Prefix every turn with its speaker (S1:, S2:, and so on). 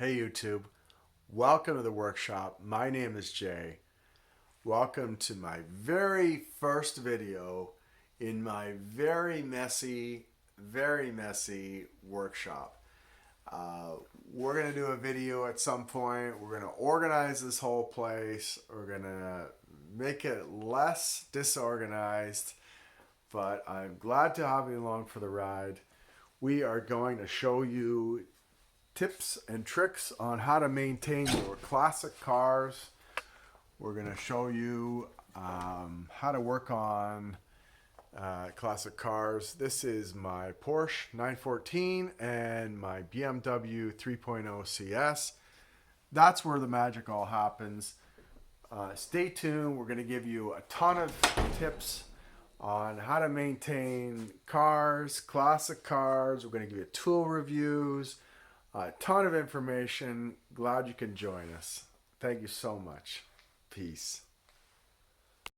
S1: Hey YouTube, welcome to the workshop. My name is Jay. Welcome to my very first video in my very messy workshop. We're going to do a video at some point. We're going to organize this whole place. We're going to make it less disorganized, but I'm glad to have you along for the ride. We are going to show you tips and tricks on how to maintain your classic cars. We're going to show you how to work on classic cars. This is my Porsche 914 and my BMW 3.0 CS. That's where the magic all happens. Stay tuned. We're going to give you a ton of tips on how to maintain cars, classic cars. We're going to give you tool reviews, a ton of information. Glad you can join us. Thank you so much. Peace.